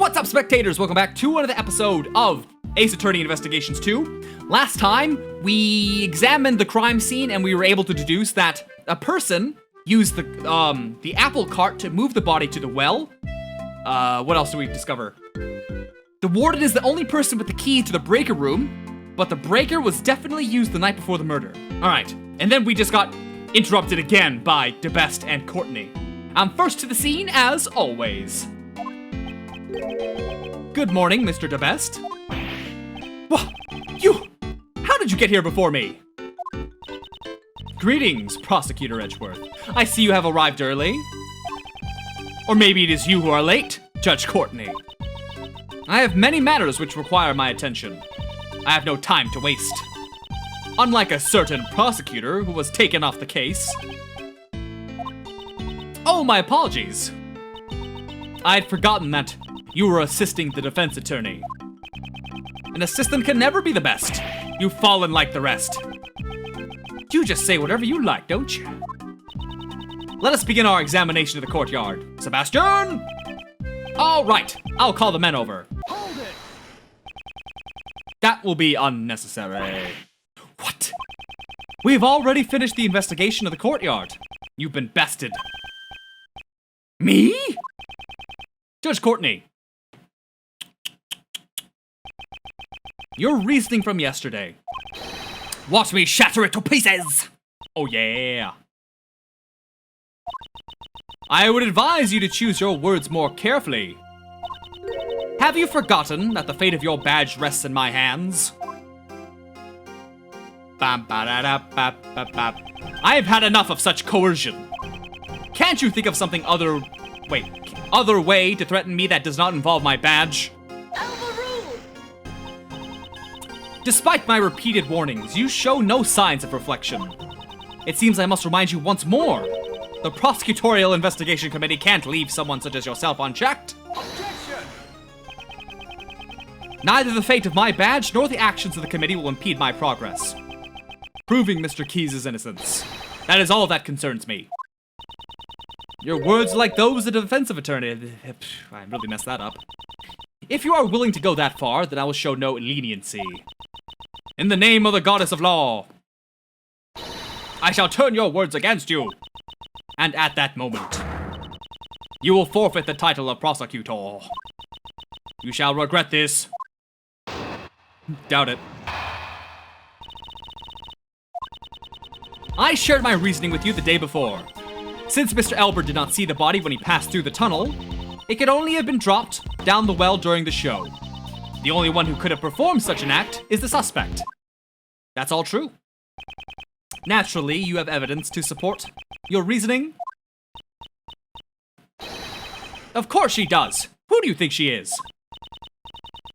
What's up, spectators? Welcome back to another episode of Ace Attorney Investigations 2. Last time, we examined the crime scene and we were able to deduce that a person used the apple cart to move the body to the well. What else do we discover? The warden is the only person with the key to the breaker room, but the breaker was definitely used the night before the murder. Alright, and then we just got interrupted again by DeBest and Courtney. I'm first to the scene, as always. Good morning, Mr. DeBest. How did you get here before me? Greetings, Prosecutor Edgeworth. I see you have arrived early. Or maybe it is you who are late, Judge Courtney. I have many matters which require my attention. I have no time to waste. Unlike a certain prosecutor who was taken off the case. Oh, my apologies. I had forgotten that you were assisting the defense attorney. An assistant can never be the best. You've fallen like the rest. You just say whatever you like, don't you? Let us begin our examination of the courtyard. Sebastian! All right, I'll call the men over. Hold it! That will be unnecessary. What? We've already finished the investigation of the courtyard. You've been bested. Me? Judge Courtney. Your reasoning from yesterday. Watch me shatter it to pieces! Oh yeah. I would advise you to choose your words more carefully. Have you forgotten that the fate of your badge rests in my hands? I have had enough of such coercion. Can't you think of something other way to threaten me that does not involve my badge? Despite my repeated warnings, you show no signs of reflection. It seems I must remind you once more. The Prosecutorial Investigation Committee can't leave someone such as yourself unchecked. Objection! Neither the fate of my badge nor the actions of the committee will impede my progress. Proving Mr. Keyes' innocence. That is all that concerns me. Your words are like those of a defensive attorney. I really messed that up. If you are willing to go that far, then I will show no leniency. In the name of the goddess of law, I shall turn your words against you. And at that moment, you will forfeit the title of prosecutor. You shall regret this. Doubt it. I shared my reasoning with you the day before. Since Mr. Elbert did not see the body when he passed through the tunnel, it could only have been dropped down the well during the show. The only one who could have performed such an act is the suspect. That's all true. Naturally, you have evidence to support your reasoning. Of course she does. Who do you think she is?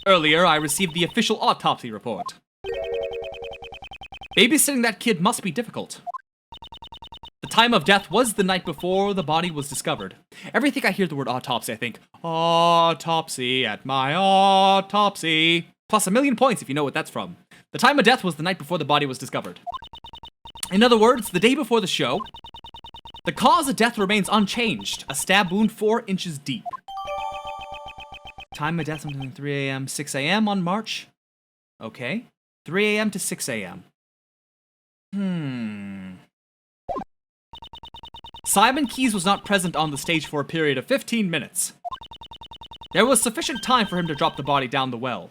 Earlier, I received the official autopsy report. Babysitting that kid must be difficult. The time of death was the night before the body was discovered. Every time I hear the word autopsy, I think, autopsy at my autopsy. Plus 1,000,000 points if you know what that's from. The time of death was the night before the body was discovered. In other words, the day before the show, the cause of death remains unchanged. A stab wound 4 inches deep. Time of death between 3 a.m. 6 a.m. on March. Okay. 3 a.m. to 6 a.m. Simon Keyes was not present on the stage for a period of 15 minutes. There was sufficient time for him to drop the body down the well.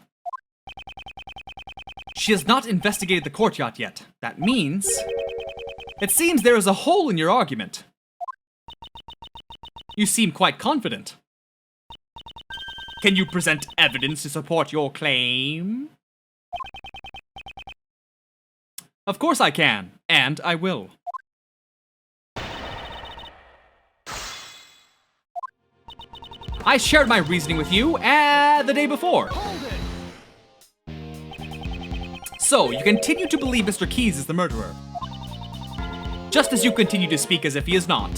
She has not investigated the courtyard yet. That means... It seems there is a hole in your argument. You seem quite confident. Can you present evidence to support your claim? Of course I can, and I will. I shared my reasoning with you the day before. Hold it! So, you continue to believe Mr. Keyes is the murderer. Just as you continue to speak as if he is not.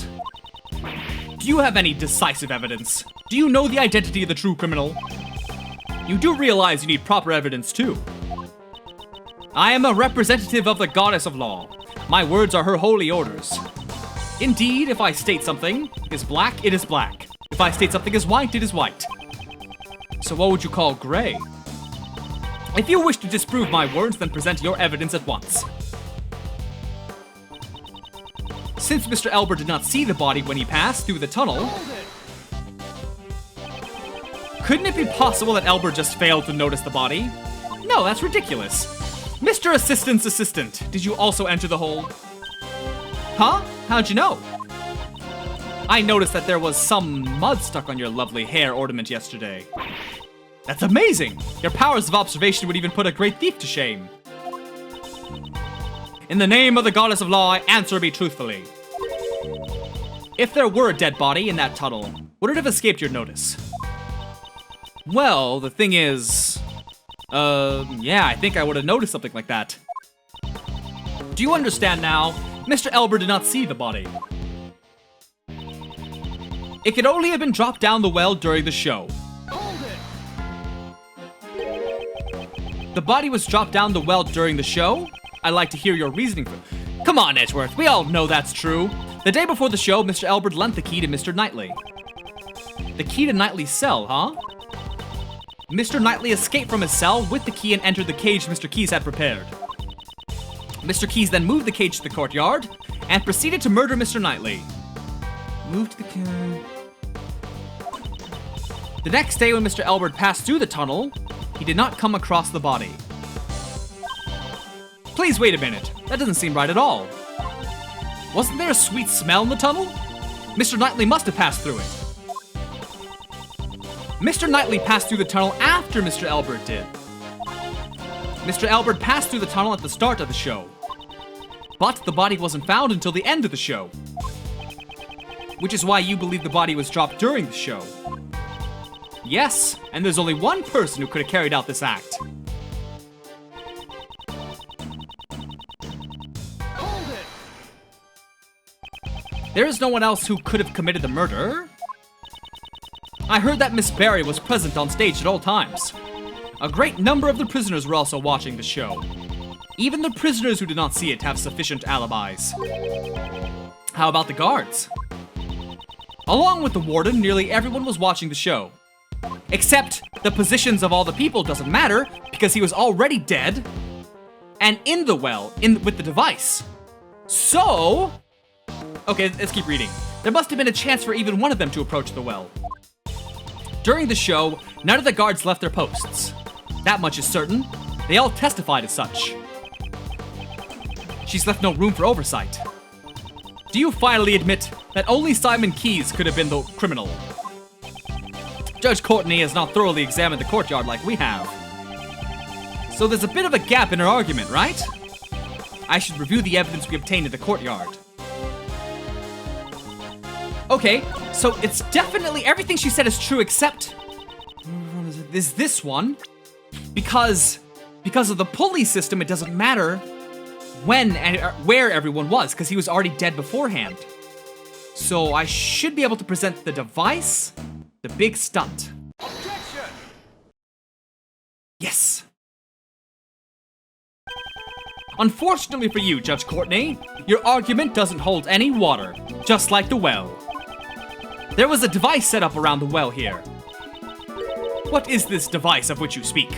Do you have any decisive evidence? Do you know the identity of the true criminal? You do realize you need proper evidence too. I am a representative of the goddess of law. My words are her holy orders. Indeed, if I state something is black, it is black. If I state something is white, it is white. So what would you call gray? If you wish to disprove my words, then present your evidence at once. Since Mr. Elber did not see the body when he passed through the tunnel, couldn't it be possible that Elber just failed to notice the body? No, that's ridiculous. Mr. Assistant's assistant, did you also enter the hole? Huh? How'd you know? I noticed that there was some mud stuck on your lovely hair ornament yesterday. That's amazing! Your powers of observation would even put a great thief to shame. In the name of the goddess of law, answer me truthfully. If there were a dead body in that tunnel, would it have escaped your notice? Well, the thing is... yeah, I think I would have noticed something like that. Do you understand now? Mr. Elber did not see the body. It could only have been dropped down the well during the show. The body was dropped down the well during the show? I'd like to hear your reasoning for... Come on, Edgeworth, we all know that's true. The day before the show, Mr. Elber lent the key to Mr. Knightley. The key to Knightley's cell, huh? Mr. Knightley escaped from his cell with the key and entered the cage Mr. Keyes had prepared. Mr. Keyes then moved the cage to the courtyard and proceeded to murder Mr. Knightley. Moved the cage... The next day when Mr. Elber passed through the tunnel, he did not come across the body. Please wait a minute. That doesn't seem right at all. Wasn't there a sweet smell in the tunnel? Mr. Knightley must have passed through it. Mr. Knightley passed through the tunnel after Mr. Elbert did. Mr. Elbert passed through the tunnel at the start of the show. But the body wasn't found until the end of the show. Which is why you believe the body was dropped during the show. Yes, and there's only one person who could have carried out this act. Hold it. There is no one else who could have committed the murder. I heard that Miss Barry was present on stage at all times. A great number of the prisoners were also watching the show. Even the prisoners who did not see it have sufficient alibis. How about the guards? Along with the warden, nearly everyone was watching the show. Except the positions of all the people doesn't matter because he was already dead and in the well with the device. So, okay, let's keep reading. There must have been a chance for even one of them to approach the well. During the show, none of the guards left their posts. That much is certain. They all testified as such. She's left no room for oversight. Do you finally admit that only Simon Keyes could have been the criminal? Judge Courtney has not thoroughly examined the courtyard like we have. So there's a bit of a gap in her argument, right? I should review the evidence we obtained in the courtyard. Okay, so it's definitely everything she said is true except... is this one? Because of the pulley system, it doesn't matter when and where everyone was, because he was already dead beforehand. So I should be able to present the device, the big stunt. Objection! Yes. Unfortunately for you, Judge Courtney, your argument doesn't hold any water, just like the well. There was a device set up around the well here. What is this device of which you speak?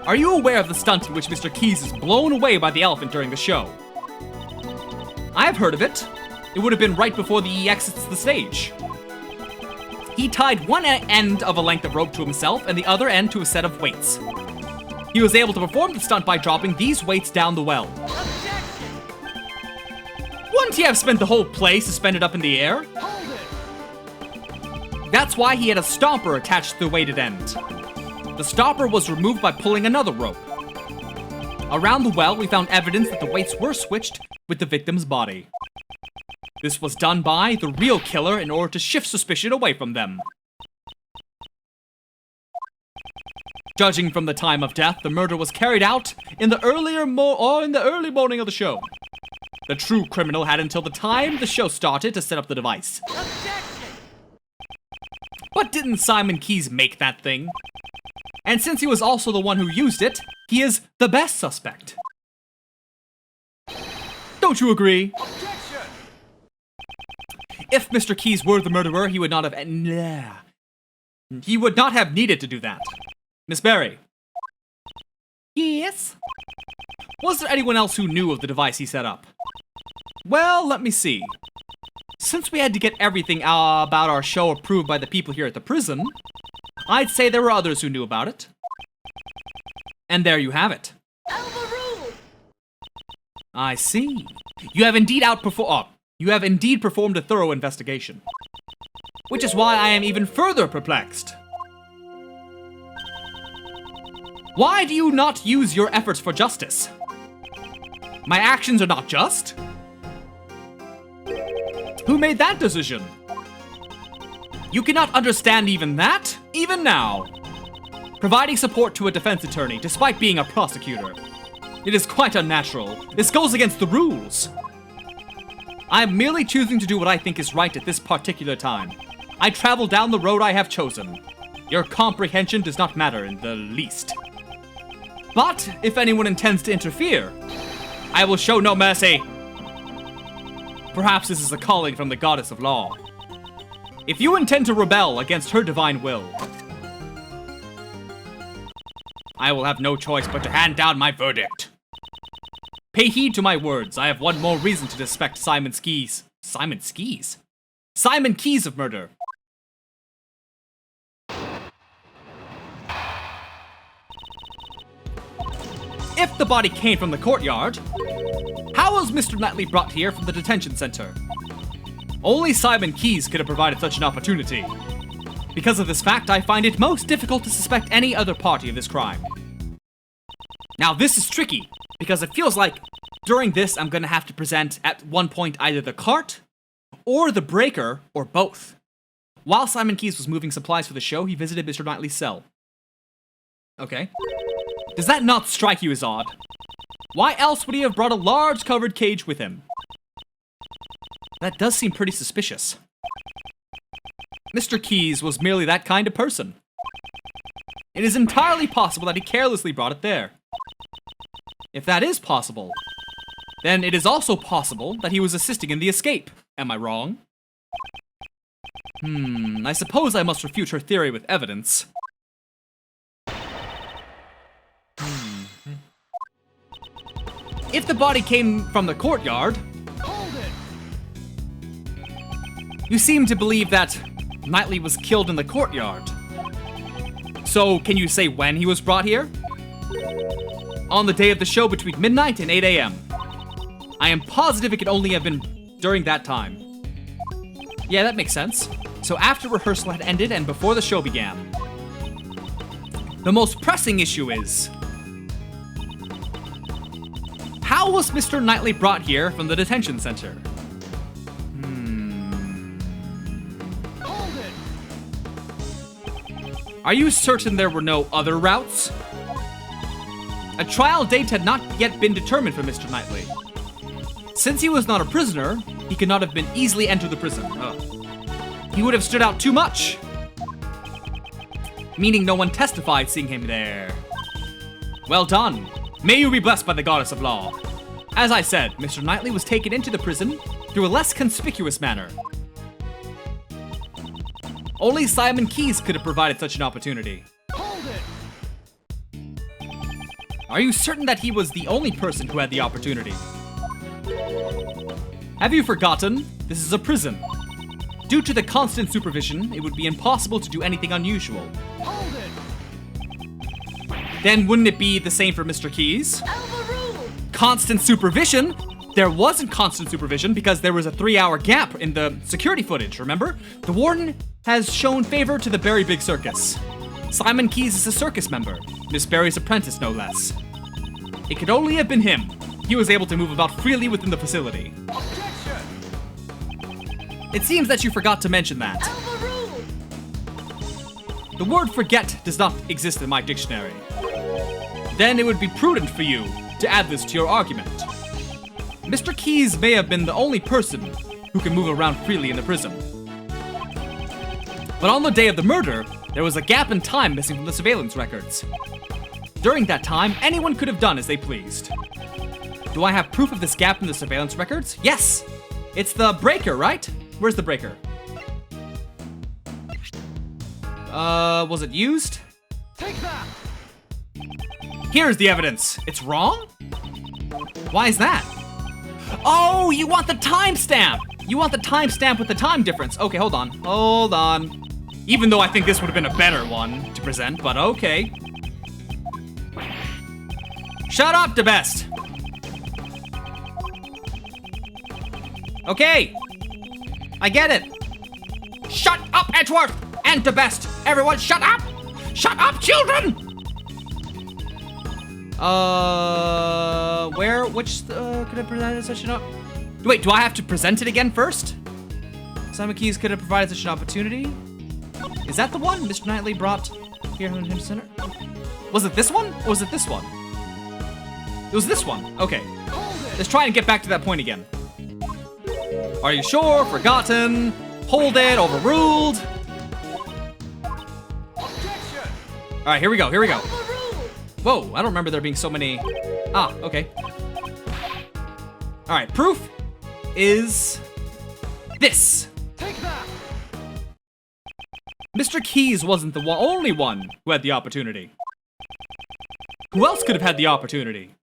Are you aware of the stunt in which Mr. Keyes is blown away by the elephant during the show? I've heard of it. It would have been right before he exits the stage. He tied one end of a length of rope to himself and the other end to a set of weights. He was able to perform the stunt by dropping these weights down the well. Wouldn't he have spent the whole play suspended up in the air? That's why he had a stopper attached to the weighted end. The stopper was removed by pulling another rope. Around the well, we found evidence that the weights were switched with the victim's body. This was done by the real killer in order to shift suspicion away from them. Judging from the time of death, the murder was carried out in the early morning of the show. The true criminal had until the time the show started to set up the device. But didn't Simon Keyes make that thing? And since he was also the one who used it, he is the best suspect. Don't you agree? Objection! If Mr. Keyes were the murderer, he would not have... He would not have needed to do that. Miss Berry. Yes? Was there anyone else who knew of the device he set up? Well, let me see. Since we had to get everything about our show approved by the people here at the prison, I'd say there were others who knew about it. And there you have it. I see. You have indeed performed a thorough investigation. Which is why I am even further perplexed. Why do you not use your efforts for justice? My actions are not just? Who made that decision? You cannot understand even that, even now. Providing support to a defense attorney despite being a prosecutor. It is quite unnatural. This goes against the rules. I am merely choosing to do what I think is right at this particular time. I travel down the road I have chosen. Your comprehension does not matter in the least. But if anyone intends to interfere, I will show no mercy. Perhaps this is a calling from the goddess of law. If you intend to rebel against her divine will, I will have no choice but to hand down my verdict. Pay heed to my words. I have one more reason to suspect Simon Keys of murder. If the body came from the courtyard, how was Mr. Knightley brought here from the detention center? Only Simon Keys could have provided such an opportunity. Because of this fact, I find it most difficult to suspect any other party of this crime. Now this is tricky, because it feels like during this I'm gonna have to present at one point either the cart, or the breaker, or both. While Simon Keys was moving supplies for the show, he visited Mr. Knightley's cell. Okay. Does that not strike you as odd? Why else would he have brought a large covered cage with him? That does seem pretty suspicious. Mr. Keys was merely that kind of person. It is entirely possible that he carelessly brought it there. If that is possible, then it is also possible that he was assisting in the escape. Am I wrong? I suppose I must refute her theory with evidence. If the body came from the courtyard, you seem to believe that Knightley was killed in the courtyard. So, can you say when he was brought here? On the day of the show between midnight and 8 a.m. I am positive it could only have been during that time. Yeah, that makes sense. So after rehearsal had ended and before the show began. The most pressing issue is, how was Mr. Knightley brought here from the detention center? Are you certain there were no other routes? A trial date had not yet been determined for Mr. Knightley. Since he was not a prisoner, he could not have been easily entered the prison. He would have stood out too much. Meaning no one testified seeing him there. Well done. May you be blessed by the goddess of law. As I said, Mr. Knightley was taken into the prison through a less conspicuous manner. Only Simon Keys could have provided such an opportunity. Hold it. Are you certain that he was the only person who had the opportunity? Have you forgotten? This is a prison. Due to the constant supervision, it would be impossible to do anything unusual. Hold it. Then wouldn't it be the same for Mr. Keys? Constant supervision? There wasn't constant supervision because there was a 3-hour gap in the security footage, remember? The warden has shown favor to the Berry Big Circus. Simon Keys is a circus member, Miss Berry's apprentice no less. It could only have been him. He was able to move about freely within the facility. Objection! It seems that you forgot to mention that. The word forget does not exist in my dictionary. Then it would be prudent for you to add this to your argument. Mr. Keys may have been the only person who can move around freely in the prison. But on the day of the murder, there was a gap in time missing from the surveillance records. During that time, anyone could have done as they pleased. Do I have proof of this gap in the surveillance records? Yes! It's the breaker, right? Where's the breaker? Was it used? Take that! Here's the evidence. It's wrong? Why is that? Oh, you want the timestamp! You want the timestamp with the time difference. Okay, hold on. Hold on. Even though I think this would have been a better one to present, but okay. Shut up, the best! Okay. I get it. Shut up, Edgeworth! And the best! Everyone, shut up! Shut up, children! Which, could have provided such an Wait, do I have to present it again first? Simon Keys could have provided such an opportunity. Is that the one Mr. Knightley brought here in him center? Was it this one? Or was it this one? It was this one. Okay. Let's try and get back to that point again. Are you sure? Forgotten? Hold it. Overruled. Alright, here we go. Here we go. Whoa, I don't remember there being so many. Ah, okay. Alright, proof is this. Take that. Mr. Keys wasn't the only one who had the opportunity. Who else could have had the opportunity?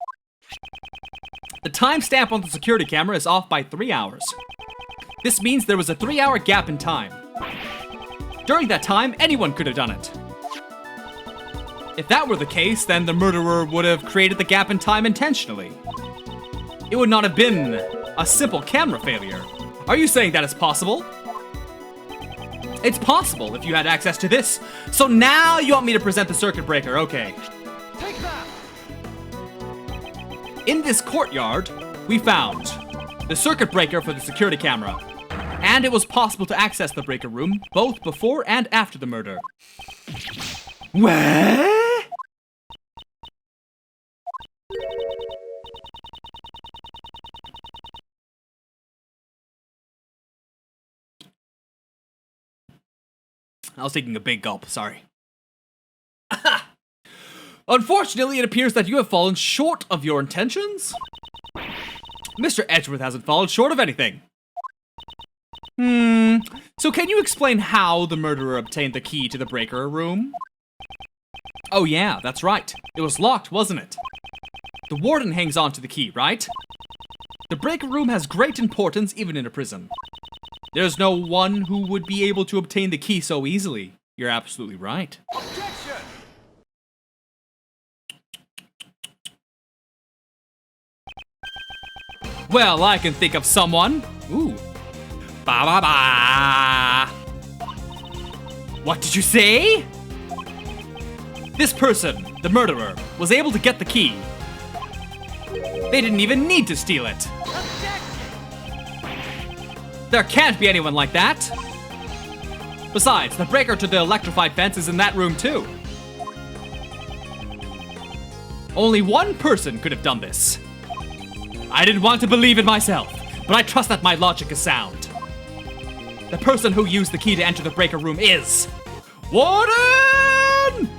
The timestamp on the security camera is off by 3 hours. This means there was a 3-hour gap in time. During that time, anyone could have done it. If that were the case, then the murderer would have created the gap in time intentionally. It would not have been a simple camera failure. Are you saying that is possible? It's possible if you had access to this. So now you want me to present the circuit breaker, okay. Take that. In this courtyard, we found the circuit breaker for the security camera. And it was possible to access the breaker room both before and after the murder. What? I was taking a big gulp, sorry. Unfortunately, it appears that you have fallen short of your intentions. Mr. Edgeworth hasn't fallen short of anything. So can you explain how the murderer obtained the key to the breaker room? Oh yeah, that's right. It was locked, wasn't it? The warden hangs on to the key, right? The breaker room has great importance even in a prison. There's no one who would be able to obtain the key so easily. You're absolutely right. Objection! Well, I can think of someone. Ooh. Ba ba ba. What did you say? This person, the murderer, was able to get the key. They didn't even need to steal it. There can't be anyone like that. Besides, the breaker to the electrified fence is in that room too. Only one person could have done this. I didn't want to believe it myself, but I trust that my logic is sound. The person who used the key to enter the breaker room is... Warden!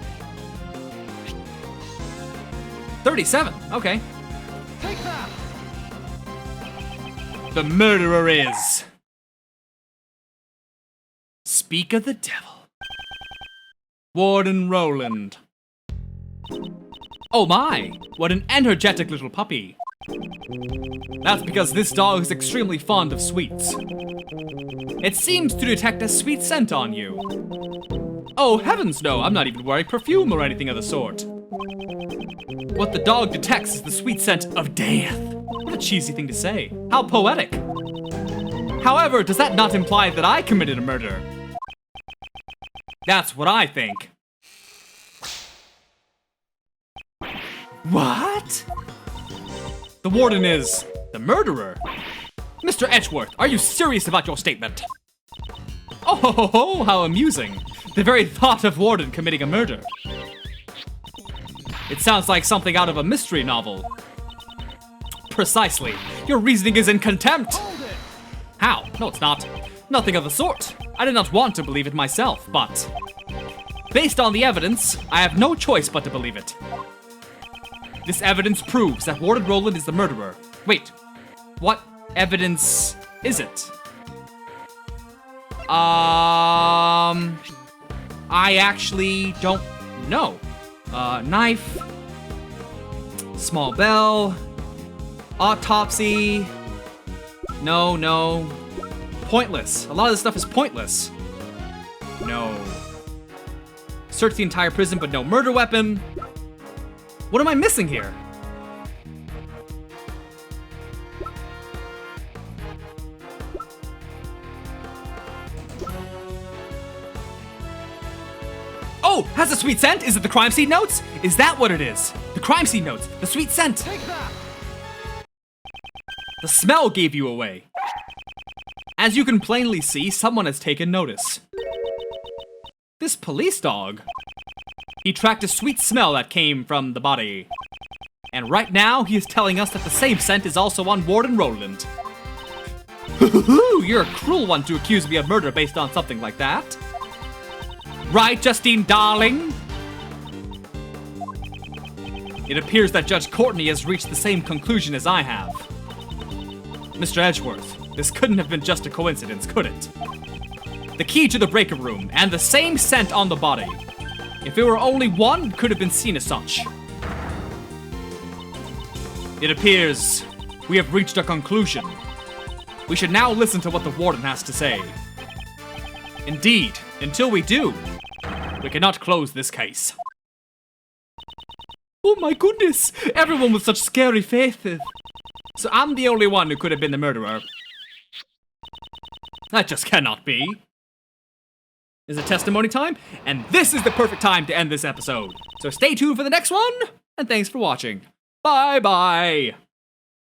37, okay. Take that! The murderer is... Speak of the devil. Warden Roland. Oh my, what an energetic little puppy. That's because this dog is extremely fond of sweets. It seems to detect a sweet scent on you. Oh heavens no, I'm not even wearing perfume or anything of the sort. What the dog detects is the sweet scent of death. What a cheesy thing to say. How poetic. However, does that not imply that I committed a murder? That's what I think. What? The warden is the murderer. Mr. Edgeworth, are you serious about your statement? Oh ho ho ho, how amusing. The very thought of warden committing a murder. It sounds like something out of a mystery novel. Precisely. Your reasoning is in contempt. How? No, it's not. Nothing of the sort. I did not want to believe it myself, but... based on the evidence, I have no choice but to believe it. This evidence proves that Warden Roland is the murderer. Wait, what evidence is it? I I actually don't know. Knife. Small bell. Autopsy. No. Pointless. A lot of this stuff is pointless. No. Search the entire prison, but no murder weapon. What am I missing here? Oh, has a sweet scent? Is it the crime scene notes? Is that what it is? The crime scene notes, the sweet scent. Take that! The smell gave you away. As you can plainly see, someone has taken notice. This police dog. He tracked a sweet smell that came from the body. And right now, he is telling us that the same scent is also on Warden Roland. You're a cruel one to accuse me of murder based on something like that. Right, Justine, darling? It appears that Judge Courtney has reached the same conclusion as I have. Mr. Edgeworth, this couldn't have been just a coincidence, could it? The key to the breaker room, and the same scent on the body. If it were only one, it could have been seen as such. It appears we have reached a conclusion. We should now listen to what the warden has to say. Indeed, until we do, we cannot close this case. Oh my goodness! Everyone with such scary faces. So I'm the only one who could have been the murderer. That just cannot be. Is it testimony time? And this is the perfect time to end this episode. So stay tuned for the next one, and thanks for watching. Bye-bye!